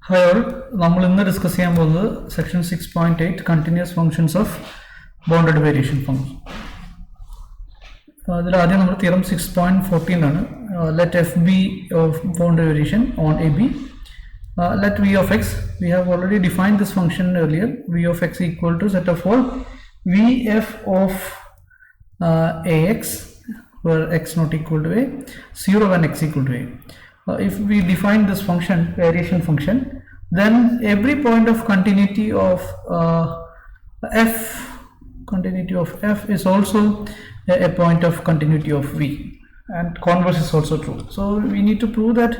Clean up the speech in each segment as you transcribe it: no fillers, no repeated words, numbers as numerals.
Hi all, നമ്മൾ ഇന്ന് discuss ചെയ്യാൻ പോകുന്നത് section 6.8 continuous functions of bounded variation function. അതിൽ ആദ്യം നമ്മൾ തിയറം 6.14 ആണ്. Let F B of bounded variation on A B. Let v of x, we have already defined this function earlier, v of x equal to set of all vf of ax where x not equal to a, 0 when x equal to a. If we define this function, variation function, then every point of continuity of f is also a point of continuity of v, and converse is also true. So we need to prove that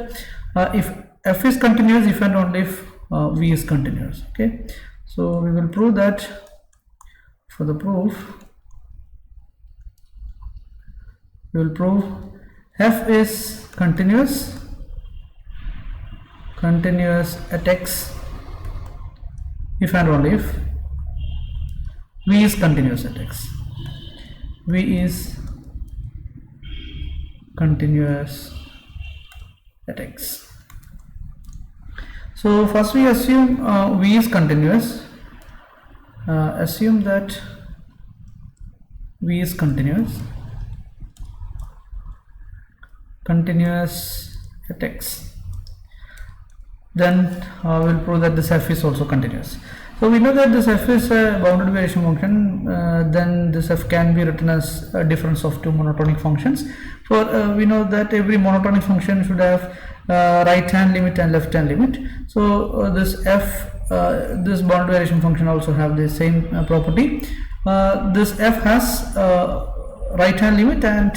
if f is continuous if and only if v is continuous. Okay, so we will prove that. For the proof, we will prove f is continuous at x if and only if v is continuous at x. V is continuous at x. So first we assume v is continuous. Assume that v is continuous at x. Then we'll prove that this f is also continuous. So we know that this f is a bounded variation function. Then this f can be written as a difference of two monotonic functions. For we know that every monotonic function should have right hand limit and left hand limit. So this f, this bounded variation function also have the same property. This f has right hand limit and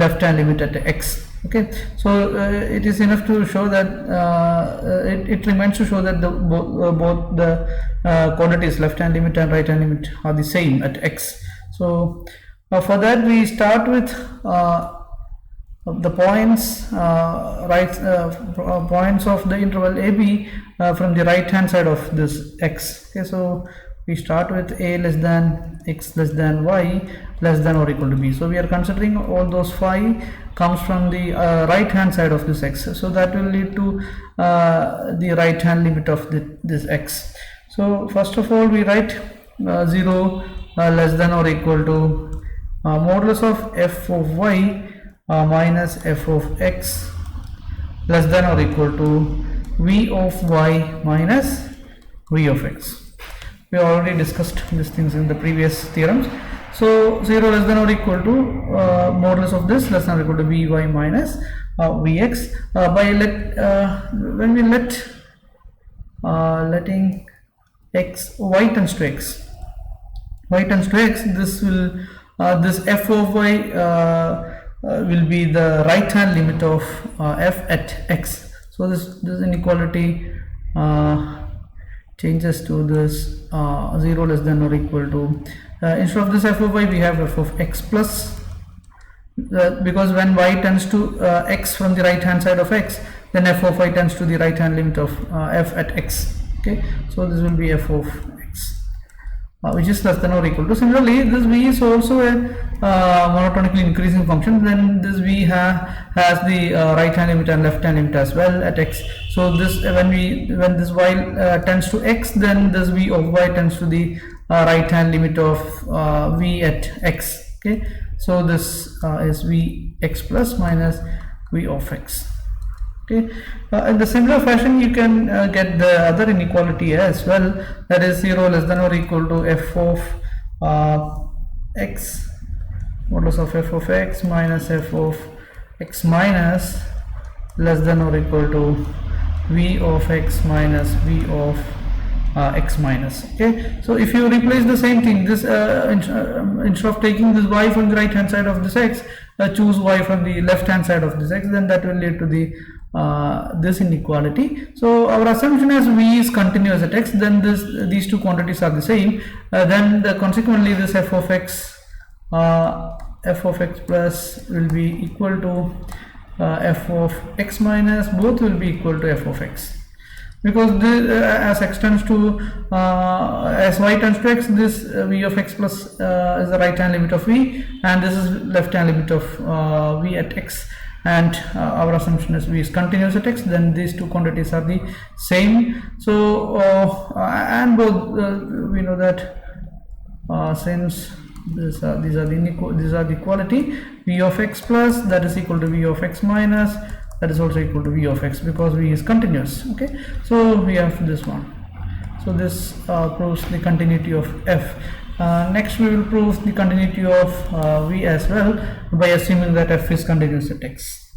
left hand limit at x. Okay, so it is enough to show that it remains to show that both the quantities left hand limit and right hand limit are the same at x. So for that we start with the points points of the interval AB from the right hand side of this x. Okay, so we start with a less than x less than y less than or equal to b. So we are considering all those phi comes from the right hand side of this x. So that will lead to the right hand limit of this x. So first of all we write 0 less than or equal to modulus of f of y minus f of x less than or equal to v of y minus v of x. We already discussed these things in the previous theorems. So 0 less than or equal to modulus of this less than or equal to vy minus vx. By when we letting x, y tends to x, this will this f of y will be the right hand limit of f at x. So this inequality changes to this 0 less than or equal to instead of this f of y we have f of x plus because when y tends to x from the right hand side of x, then f of y tends to the right hand limit of f at x. Okay, so this will be f of x which is less than or equal to. Similarly, this v is also a monotonically increasing function. Then this v has the right hand limit and left hand limit as well at x. So this when this y tends to x, then this v of y tends to the right hand limit of v at x. Okay, so this is v x plus minus v of x. Okay, in the similar fashion you can get the other inequality as well, that is 0 less than or equal to f of x modulus of f of x minus f of x minus less than or equal to v of x minus v of x minus. Okay, so if you replace the same thing, this instead of taking this y from the right hand side of this x, choose y from the left hand side of this x, then that will lead to the this inequality. So our assumption is v is continuous at x, then these two quantities are the same, then consequently this f of x plus will be equal to f of x minus, both will be equal to f of x, because this, as x tends to as y tends to x, this v of x plus is the right hand limit of v, and this is left hand limit of v at x. and our assumption is v is continuous at x, then these two quantities are the same. So and both we know that since these are the equality, v of x plus that is equal to v of x minus that is also equal to v of x, because v is continuous. Okay, so we have this one. So this proves the continuity of f. Next we will prove the continuity of v as well by assuming that f is continuous at x.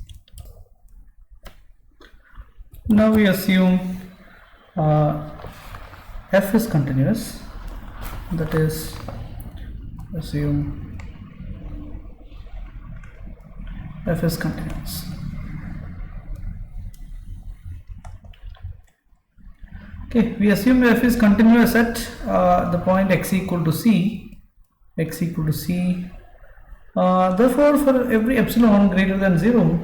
Now we assume f is continuous, that is, assume f is continuous. Okay, we assume f is continuous at the point x equal to c, therefore for every epsilon greater than 0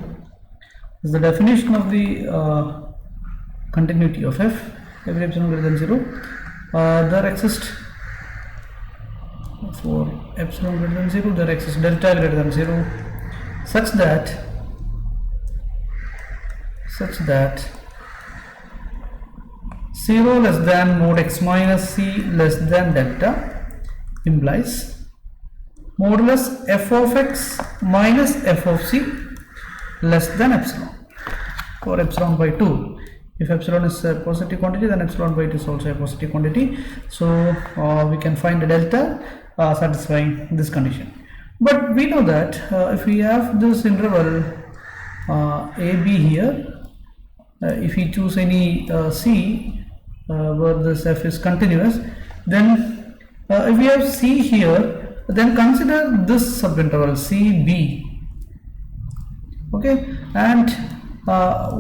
is the definition of the continuity of f. Every epsilon greater than 0 there exists, for epsilon greater than 0 there exists delta greater than 0 such that 0 less than mod x minus c less than delta implies modulus f of x minus f of c less than epsilon for epsilon by 2. If epsilon is a positive quantity, then epsilon by 2 is also a positive quantity. So we can find a delta satisfying this condition. But we know that if we have this interval a b here, if we choose any c where this f is continuous, then if we have c here, then consider this subinterval cb. Okay, and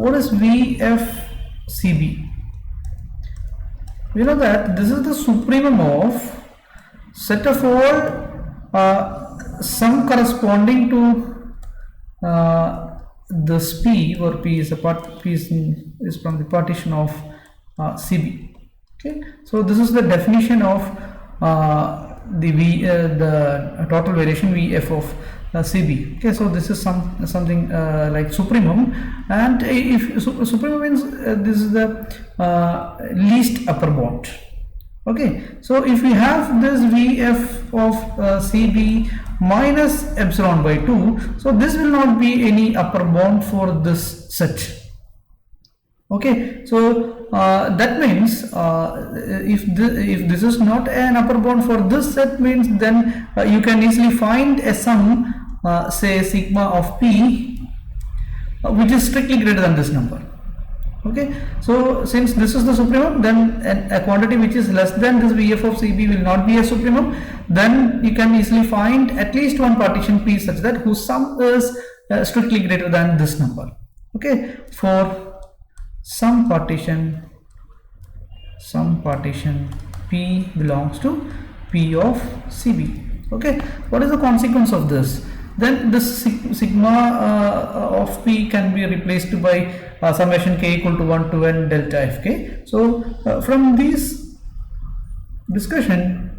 what is vfcb? We know that this is the supremum of set of all sum corresponding to this p, where p is from the partition of cb. Okay, so this is the definition of the total variation vf of cb. Okay, so this is something like supremum, and if supremum means this is the least upper bound. Okay, so if we have this vf of cb minus epsilon by 2, so this will not be any upper bound for this set. Okay, so that means if this is not an upper bound for this set, means then you can easily find a sum, say sigma of p, which is strictly greater than this number. Okay, so since this is the supremum, then a quantity which is less than this vf of cb will not be a supremum. Then you can easily find at least one partition p such that whose sum is strictly greater than this number. Okay, for some partition p belongs to p of cb. Okay, what is the consequence of this? Then this sigma of p can be replaced by summation k equal to 1 to n delta fk. So from this discussion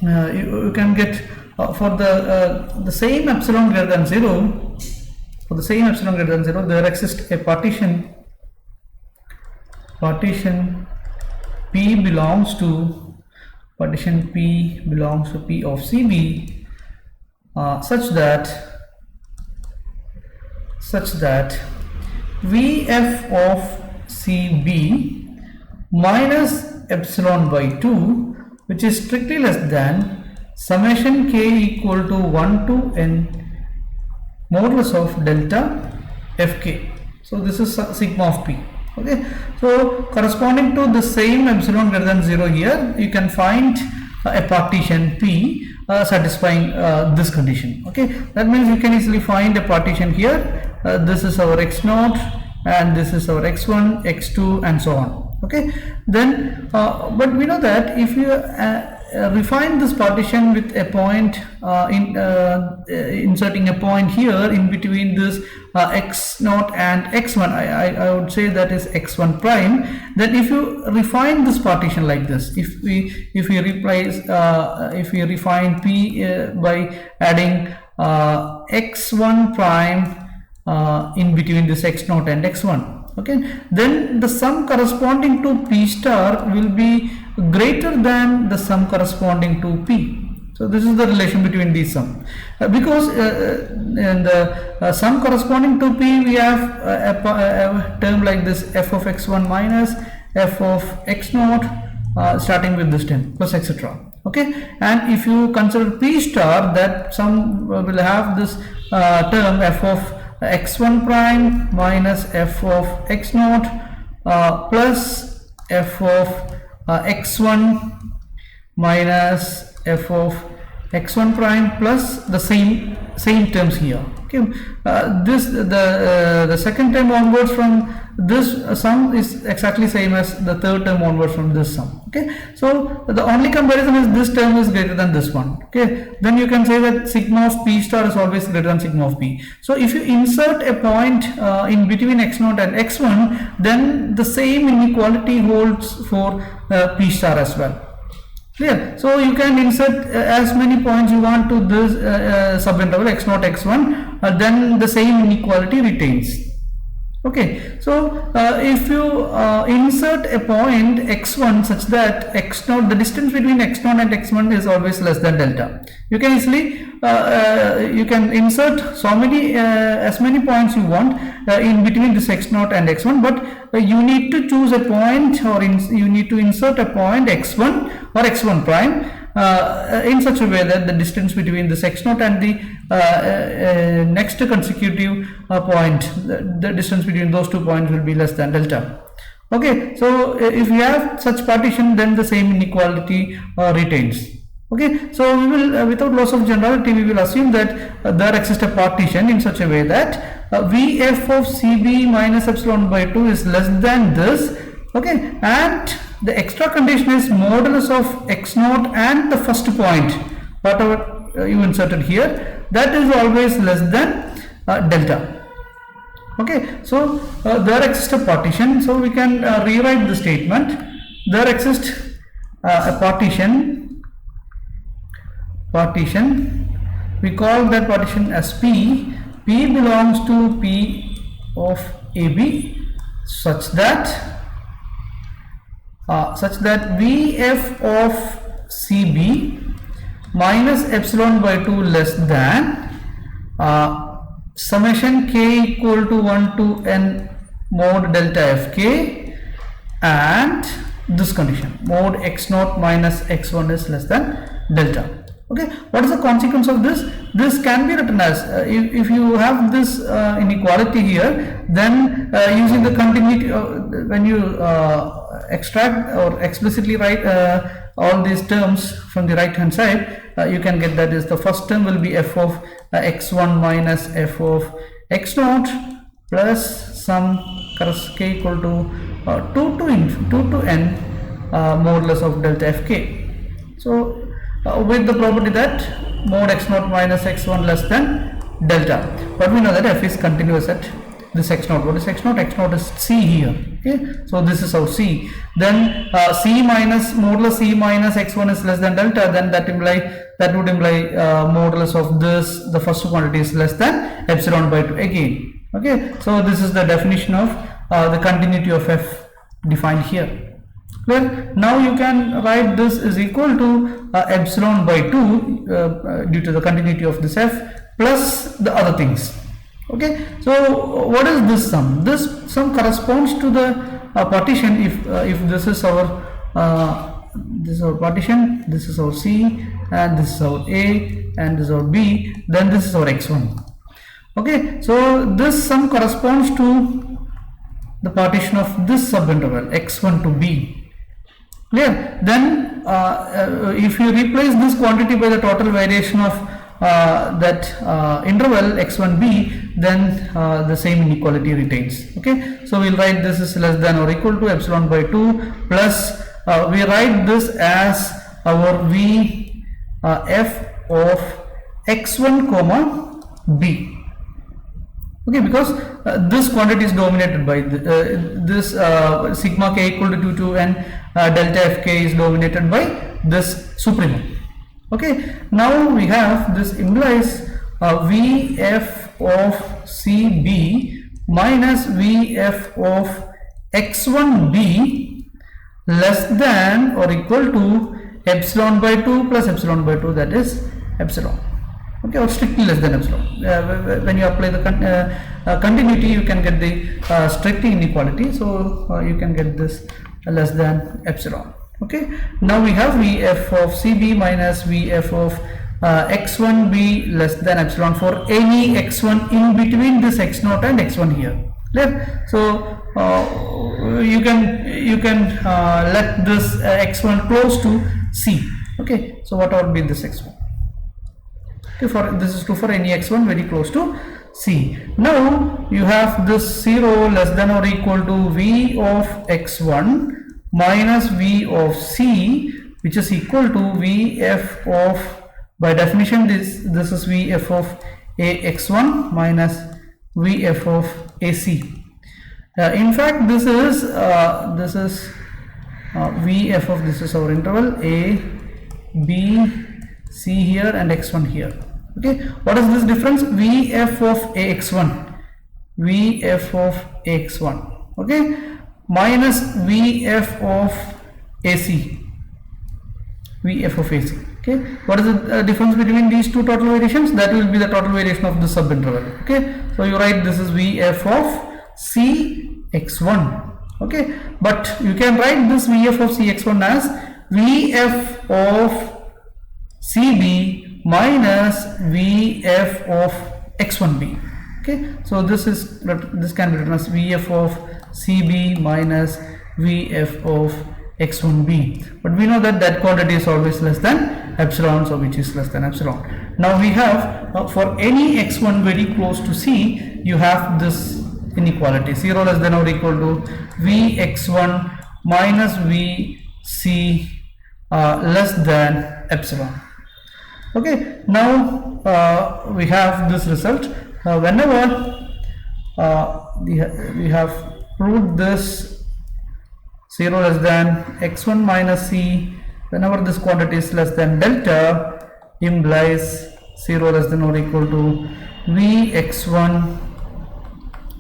you can get for the same epsilon greater than 0, there exists a partition p belongs to p of cb such that vf of cb minus epsilon by 2, which is strictly less than summation k equal to 1 to n modulus of delta fk. So this is sigma of p. Okay, so corresponding to the same epsilon greater than 0 here, you can find a partition p satisfying this condition. Okay, that means you can easily find a partition here. This is our x0 and this is our x1, x2 and so on. Okay, then but we know that if you refine this partition with a point inserting a point here in between this x0 and x1, I would say that is x1 prime. Then if you refine this partition like this, if we refine p by adding x1 prime in between this x0 and x1. Okay, then the sum corresponding to P star will be greater than the sum corresponding to P. So this is the relation between these sum, because in the sum corresponding to P we have a term like this f of x1 minus f of x0 starting with this term plus etc. Okay, and if you consider P star, that sum will have this term f of x1 prime minus f of x0 plus f of x1 minus f of x1 prime plus the same terms here. Okay, the second term onwards from this sum is exactly same as the third term onwards from this sum. Okay, so the only comparison is this term is greater than this one. Okay, then you can say that sigma of P star is always greater than sigma of P. So if you insert a point in between x0 and x1, then the same inequality holds for P star as well. Clear? So you can insert as many points you want to this subinterval x0 x1, then the same inequality retains. Okay, so if you insert a point x1 such that x0, the distance between x0 and x1 is always less than delta, you can easily you can insert so many as many points you want in between this x0 and x1, but you need to choose a point, or you need to insert a point x1 or x1 prime in such a way that the distance between this x0 and the next consecutive point, the distance between those 2 points will be less than delta. Okay, so if you have such partition, then the same inequality retains. Okay, so we will without loss of generality, we will assume that there exists a partition in such a way that Vf of Cb minus epsilon by 2 is less than this. Okay, and the extra condition is modulus of x0 and the first point, whatever you inserted here, that is always less than delta. Okay, so there exists a partition, so we can rewrite the statement. There exists a partition, we call that partition as P. P belongs to P of AB such that Vf of Cb minus epsilon by 2 less than summation k equal to 1 to n mod delta fk, and this condition mod x0 minus x1 is less than delta. Okay, what is the consequence of this? This can be written as if you have this inequality here, then using the continuity when you extract or explicitly write all these terms from the right hand side, you can get that is the first term will be f of x1 minus f of x0 plus some k equal to 2 to n modulus of delta fk. So with the property that mod x0 minus x1 less than delta, but we know that f is continuous at this x0. What is x0? x0 is c here. Okay, so this is our c. Then c minus modulus c minus x1 is less than delta, then that would imply modulus of this, the first quantity is less than epsilon by 2 again. Okay, so this is the definition of the continuity of f defined here. Well, now you can write this is equal to epsilon by 2 due to the continuity of this f plus the other things. Okay, so what is this sum? This sum corresponds to the partition. If this is our partition, this is our C, and this is our A, and this is our B, then this is our x1. Okay, so this sum corresponds to the partition of this subinterval x1 to B. Clear? Then if you replace this quantity by the total variation of that interval x1b, then the same inequality retains. Okay, so we'll write this is less than or equal to epsilon by 2 plus we write this as our v f of x1 comma b. Okay, because this quantity is dominated by this sigma k equal to 2 to n delta fk is dominated by this supremum. Okay, now we have this implies vf of CB minus Vf of x1b less than or equal to epsilon by 2 plus epsilon by 2, that is epsilon. Okay, or strictly less than epsilon. When you apply the continuity, you can get the strict inequality, so you can get this less than epsilon. Okay, now we have Vf of CB minus Vf of x1b less than epsilon for any x1 in between this x0 and x1 here. Clear? So you can let this x1 close to C. Okay, so what would be this x1? Okay, for this is true for any x1 very close to C. Now you have this 0 less than or equal to V of x1 minus V of C, which is equal to Vf of, by definition this is Vf of Ax1 minus Vf of AC. In fact, this is Vf of, this is our interval A, B, C here and x1 here. Okay, what is this difference? Vf of Ax1, Vf of Ax1, okay, minus Vf of AC, Vf of AC. Okay, what is the difference between these two total variations? That will be the total variation of the subinterval. Okay, so you write this is Vf of Cx1. Okay, but you can write this Vf of Cx1 as Vf of CB minus Vf of x1b. Okay, so this can be written as Vf of CB minus Vf of x1b, but we know that quantity is always less than epsilon, so which is less than epsilon. Now we have for any x1 very close to C, you have this inequality 0 less than or equal to Vx1 minus Vc less than epsilon. Okay, now we have this result. Whenever we have proved this 0 less than x1 minus C, whenever this quantity is less than delta, implies 0 less than or equal to Vx1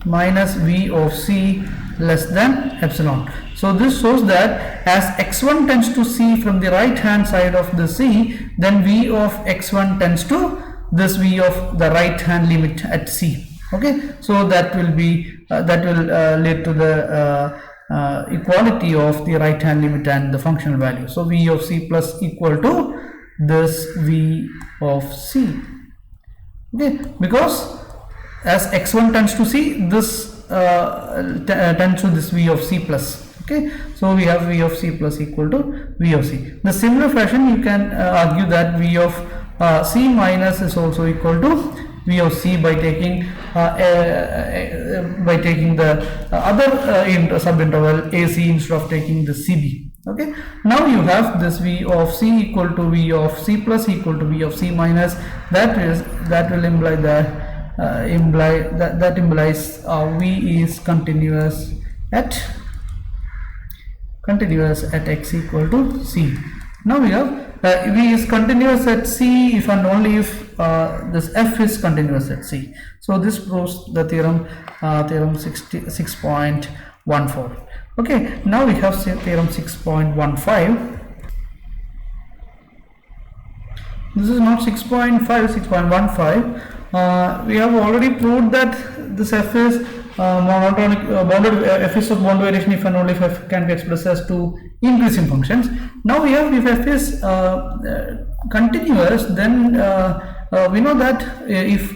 minus V of C less than epsilon. So this shows that as x1 tends to C from the right hand side of the C, then V of x1 tends to this V of the right hand limit at C. Okay, so that will be lead to the equality of the right hand limit and the functional value. So V of C plus equal to this V of C. Okay, because as x1 tends to C, this tends to this V of C plus. Okay, so we have V of C plus equal to V of C. The similar fashion you can argue that V of C minus is also equal to V of C by taking the other subinterval AC instead of taking the CB. Okay, now you have this V of C equal to V of C plus equal to V of C minus. That will imply that implies V is continuous at x equal to C. Now we have V is continuous at C if and only if this F is continuous at C. So this proves the theorem 6.14. Okay, now we have theorem 6.15. This is not 6.5, 6.15. We have already proved that this F is monotonic, bounded F is of bounded variation if and only if F can be expressed as two increasing functions. Now we have, if F is continuous, then we know that if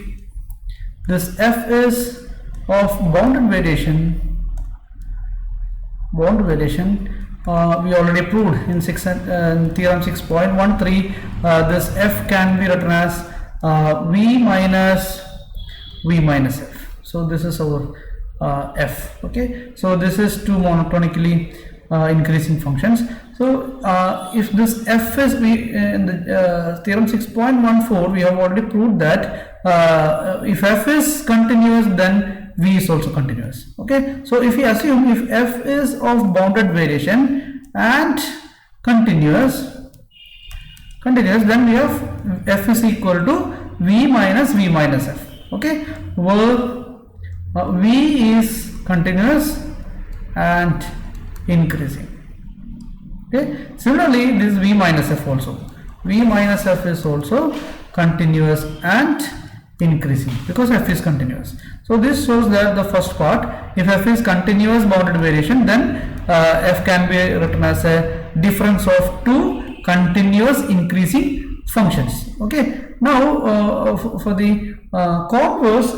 this F is of bounded variation, we already proved in theorem 6.13, this F can be written as V minus F. So this is our F. Okay, so this is two monotonically increasing functions. So if this F is in the theorem 6.14, we have already proved that if F is continuous, then V is also continuous. Okay, so if we assume if F is of bounded variation and continuous, then we have F is equal to V minus F. okay, where V is continuous and increasing. Okay, similarly this V minus F also, V minus F is also continuous and increasing because F is continuous. So this shows that the first part, if F is continuous bounded variation, then F can be written as a difference of two continuous increasing functions. Okay, now for the converse,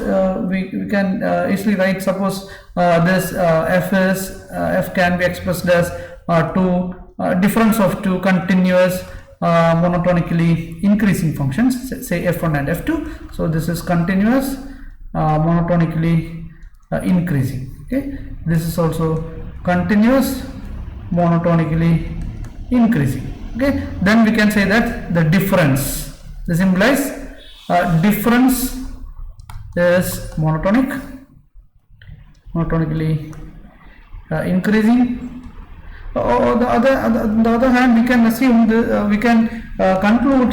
we can easily write, suppose this F can be expressed as difference of two continuous monotonically increasing functions, say F1 and F2. So this is continuous monotonically increasing. Okay, this is also continuous monotonically increasing. Okay, then we can say that the difference, this implies difference is monotonically increasing. On the other hand, we can assume we can conclude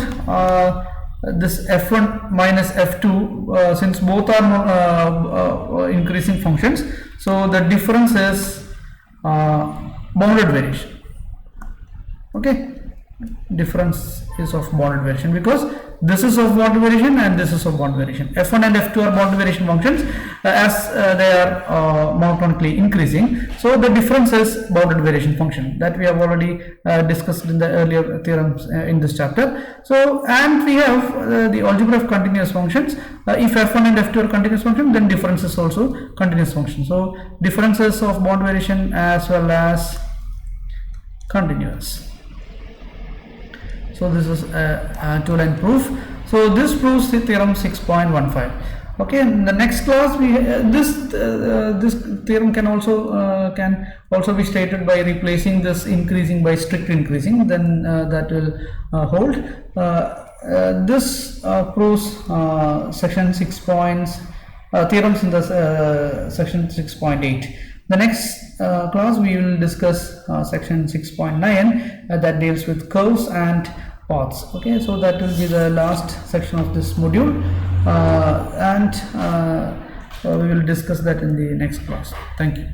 this F1 minus F2 since both are increasing functions, so the difference is bounded variation. Okay, difference is of bounded variation because this is of bounded variation and this is of bounded variation. F1 and F2 are bounded variation functions as they are monotonically increasing, so the difference is bounded variation function that we have already discussed in the earlier theorems in this chapter. So, and we have the algebra of continuous functions. If F1 and F2 are continuous function, then difference is also continuous function. So differences of bounded variation as well as continuous. So this is a two-line proof. So this proves the theorem 6.15. Okay, in the next class we this theorem can also be stated by replacing this increasing by strict increasing. Then that will hold. This proves section 6 points theorems in the section 6.8. The next class we will discuss section 6.9 that deals with curves and paths. Okay, so that will be the last section of this module, and we will discuss that in the next class. Thank you.